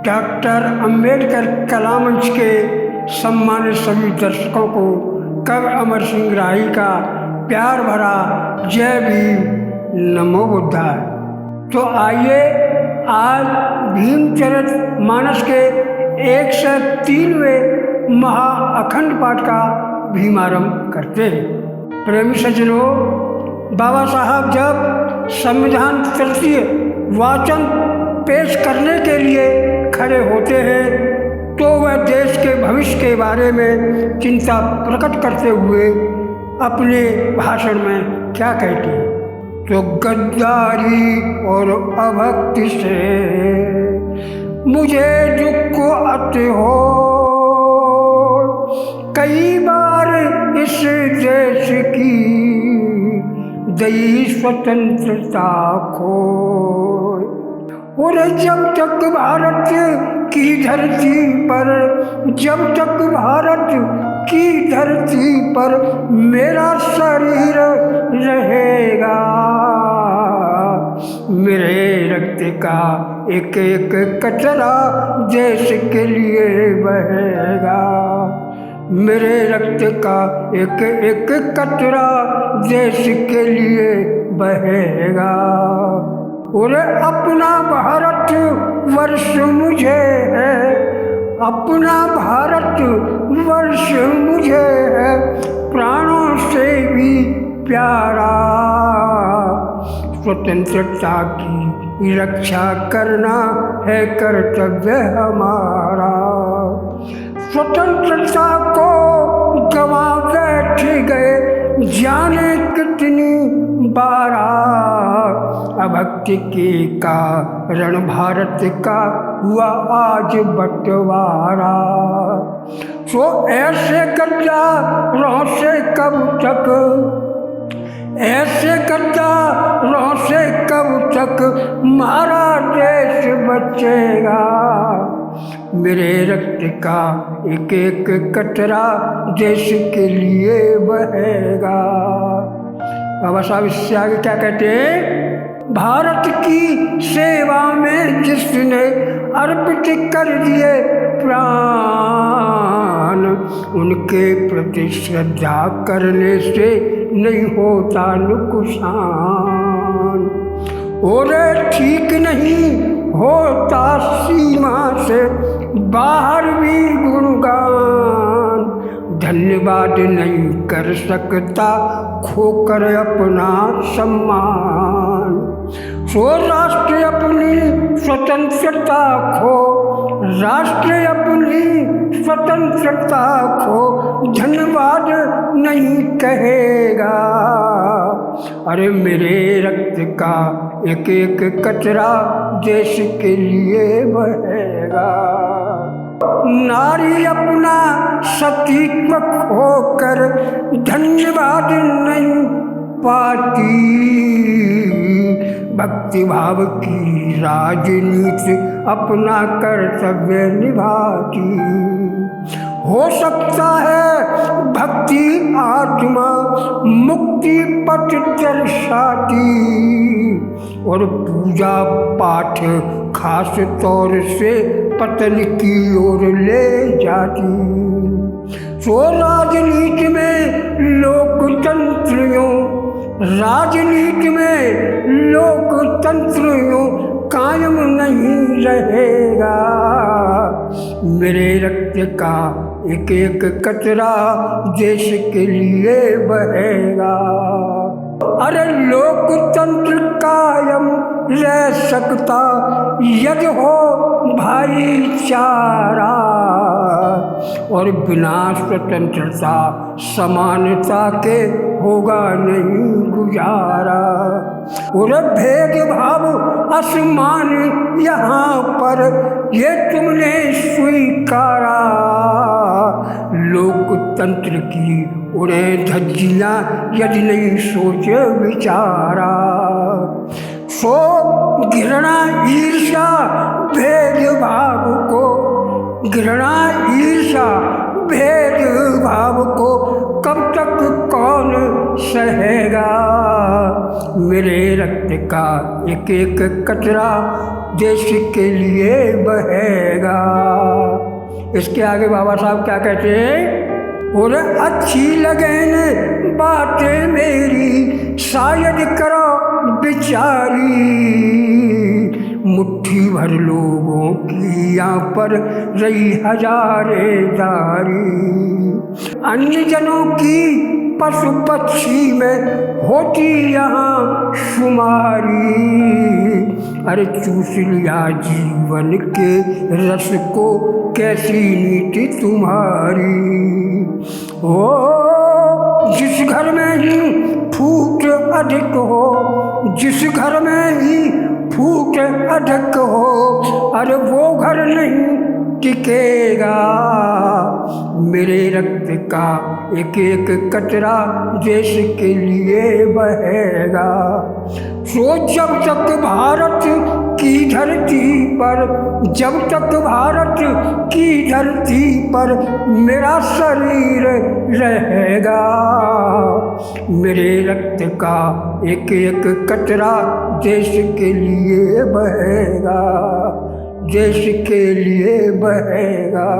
Doctor Ambedkar कला मंच के सम्मानित सभी दर्शकों को कवि अमर सिंह राही का प्यार भरा जय भीम नमो बुद्धाय। तो आइए आज भीमचरित मानस के 103वें महाअखंड पाठ का भीमारंभ करते हैं। प्रेमी सज्जनों, बाबा साहब जब संविधान तृतीय वाचन पेश करने के लिए खड़े होते हैं तो वह देश के भविष्य के बारे में चिंता प्रकट करते हुए अपने भाषण में क्या कहते हैं? तो गद्दारी और अभक्ति से मुझे दुख अति हो, कई बार इस देश की दई स्वतंत्रता खो। और जब तक भारत की धरती पर, जब तक भारत की धरती पर मेरा शरीर रहेगा, मेरे रक्त का एक एक कचरा देश के लिए बहेगा, मेरे रक्त का एक एक कचरा देश के लिए बहेगा। और अपना भारत वर्ष मुझे है, अपना भारत वर्ष मुझे है प्राणों से भी प्यारा। स्वतंत्रता की रक्षा करना है कर्तव्य हमारा। स्वतंत्रता को गवा बैठ गए जाने कितनी बारा, अभक्ति के कारण भारत का हुआ आज बंटवारा। सो ऐसे गद्दारों से कब तक, ऐसे गद्दारों से कब तक मारा देश बचेगा, मेरे रक्त का एक एक कतरा देश के लिए बहेगा। बाबा साहब इससे आगे क्या कहते हैं? भारत की सेवा में जिसने अर्पित कर दिए प्राण, उनके प्रति श्रद्धा करने से नहीं होता नुकसान। और ठीक नहीं होता सीमा से बाहर भी गुणगान, धन्यवाद नहीं कर सकता खोकर अपना सम्मान। सो राष्ट्र अपनी स्वतंत्रता खो, राष्ट्र अपनी स्वतंत्रता खो, धन्यवाद नहीं कहेगा। अरे मेरे रक्त का एक एक कचरा देश के लिए बहेगा। नारी अपना सतीत्व खोकर धन्यवाद नहीं पाती, भक्ति भाव की राजनीति अपना कर्तव्य निभाती। हो सकता है भक्ति आत्मा मुक्ति पथ दर्शाती, और पूजा पाठ खास तौर से पतन की ओर ले जाती। सो राजनीति में लोकतंत्रियों, राजनीति में लोकतंत्रियों कायम नहीं रहेगा, मेरे रक्त का एक एक कचरा देश के लिए बहेगा। अरे लोकतंत्र कायम रह सकता यदि हो भाईचारा, और बिना स्वतंत्रता समानता के होगा नहीं गुजारा। और भेदभाव आसमान यहाँ पर ये तुमने स्वीकारा, लोकतंत्र की उड़े धज्जियाँ यदि नहीं सोचे विचारा। सो घृणा ईर्षा भेदभाव को, घृणा ईर्षा भेदभाव को कब तक कौन सहेगा, मेरे रक्त का एक एक कचरा देश के लिए बहेगा। इसके आगे बाबा साहब क्या कहते हैं, और अच्छी लगे न बातें मेरी शायद करो बिचारी, मुट्ठी भर लोगों की यहाँ पर रही हजारेदारी, अन्य जनों की पशु पक्षी में होती यहाँ शुमारी, अरे चूस लिया जीवन के रस को कैसी नीति तुम्हारी। ओ जिस घर में ही फूट अधिक हो, जिस घर में ही फूट अधिक हो, अरे वो घर नहीं टिकेगा। मेरे रक्त का एक एक कतरा देश के लिए बहेगा। सो जब तक भारत की धरती पर, जब तक भारत की धरती पर मेरा शरीर रहेगा, मेरे रक्त का एक एक कतरा देश के लिए बहेगा, देश के लिए बहेगा।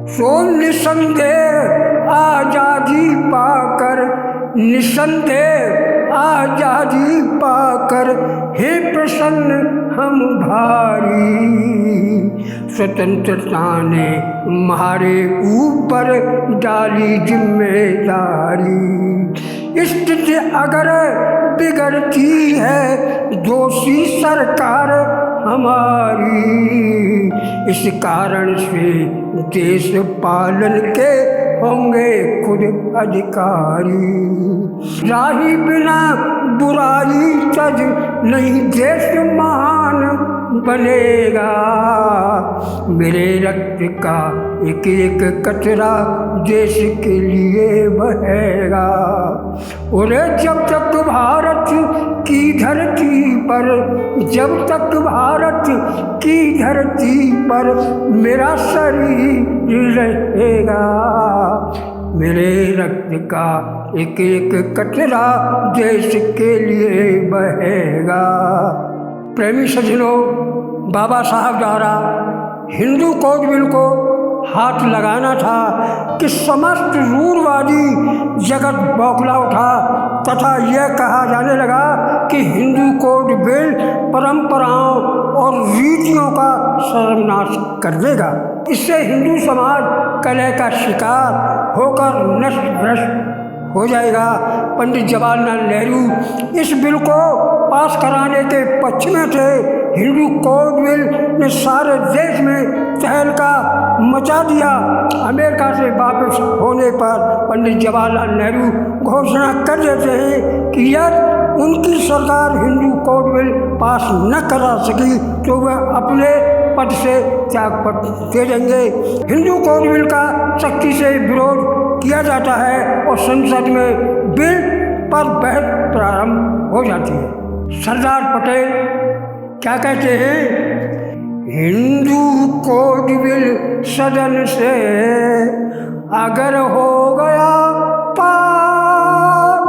सो निसंदेह आजादी पाकर, निसंदेह आजादी पाकर हे प्रसन्न हम भारी, स्वतंत्रता ने हमारे ऊपर डाली जिम्मेदारी। स्थिति अगर बिगड़ती है दोषी सरकार हमारी, इस कारण से देश पालन के होंगे खुद अधिकारी। राही बिना बुराई तज नहीं देश महान बनेगा, मेरे रक्त का एक एक कतरा देश के लिए बहेगा। और जब तक भारत की धरती पर, जब तक भारत की धरती पर मेरा शरीर रहेगा, मेरे रक्त का एक एक कतरा देश के लिए बहेगा। प्रेमी सज्जनों, बाबा साहब द्वारा हिंदू कोड बिल को हाथ लगाना था कि समस्त रूढ़वादी जगत बौखला उठा तथा यह कहा जाने लगा कि हिंदू कोड बिल परंपराओं और रीतियों का सर्वनाश कर देगा। इससे हिंदू समाज कलह का शिकार होकर नष्ट भ्रष्ट हो जाएगा। पंडित जवाहरलाल नेहरू इस बिल को पास कराने के पक्ष में थे। हिंदू कोड बिल ने सारे देश में तहलका मचा दिया। अमेरिका से वापस होने पर पंडित जवाहरलाल नेहरू घोषणा कर देते हैं कि यदि उनकी सरकार हिंदू कोड बिल पास न करा सकी तो वह अपने पद से त्यागपत्र दे देंगे। हिंदू कोड बिल का सख्ती से विरोध किया जाता है और संसद में बिल पर बहस प्रारंभ हो जाती है। सरदार पटेल क्या कहते हैं, हिंदू कोड बिल सदन से अगर हो गया पार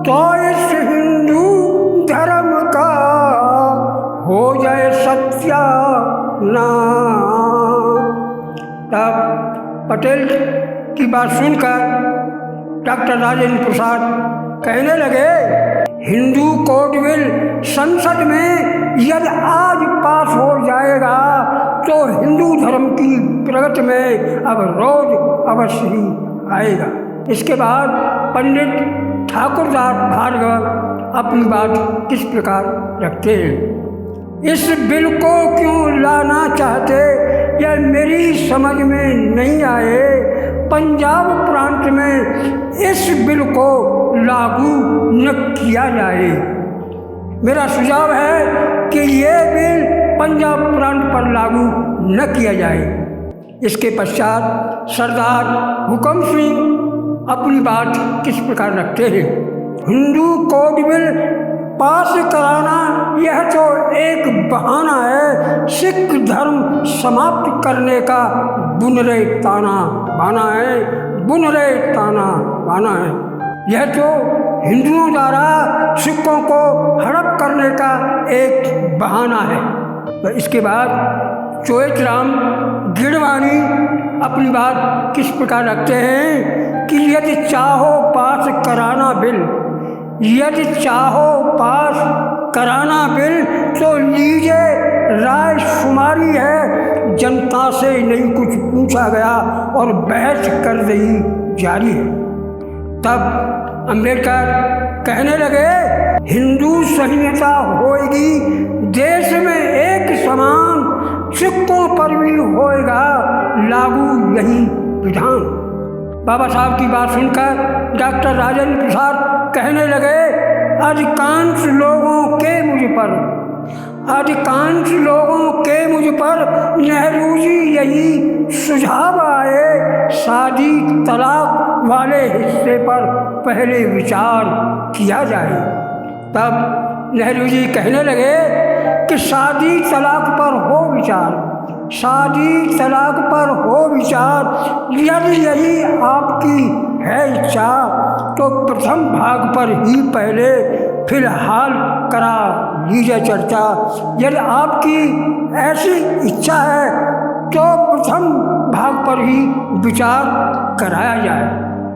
तो इस हिंदू धर्म का हो जाए सत्यानाश। तब पटेल की बात सुनकर डॉक्टर राजेंद्र प्रसाद कहने लगे, हिंदू कोड बिल संसद में यदि आज पास हो जाएगा तो हिंदू धर्म की प्रगति में अब रोज अवश्य ही आएगा। इसके बाद पंडित ठाकुरदास भार्गव अपनी बात किस प्रकार रखते हैं, इस बिल को क्यों लाना चाहते यह मेरी समझ में नहीं आए। पंजाब प्रांत में इस बिल को लागू न किया जाए। मेरा सुझाव है कि ये बिल पंजाब प्रांत पर लागू न किया जाए। इसके पश्चात सरदार हुकम सिंह अपनी बात किस प्रकार रखते हैं, हिंदू कोड बिल पास कराना यह तो एक बहाना है, सिख धर्म समाप्त करने का बुनरे ताना बाना है, बुनरे ताना बाना है। यह तो हिंदुओं द्वारा सिखों को हड़प करने का एक बहाना है। तो इसके बाद चोइथराम गिड़वाणी अपनी बात किस प्रकार रखते हैं कि यदि चाहो पास कराना बिल, यदि चाहो पास कराना बिल तो लीजिए राय शुमारी है, जनता से नहीं कुछ पूछा गया और बहस कर दी जारी है। तब अम्बेडकर कहने लगे हिंदू संहिता होएगी, देश में एक समान सिक्कों पर भी होएगा लागू यही विधान। बाबा साहब की बात सुनकर डॉक्टर राजेंद्र प्रसाद कहने लगे अधिकांश लोगों के मुझ पर नेहरू जी यही सुझाव आए, शादी तलाक वाले हिस्से पर पहले विचार किया जाए। तब नेहरू जी कहने लगे कि शादी तलाक पर हो विचार, शादी तलाक पर हो विचार, यदि यही आपकी है इच्छा तो प्रथम भाग पर ही पहले फिलहाल करा लीजिए चर्चा। यदि आपकी ऐसी इच्छा है तो प्रथम भाग पर ही विचार कराया जाए।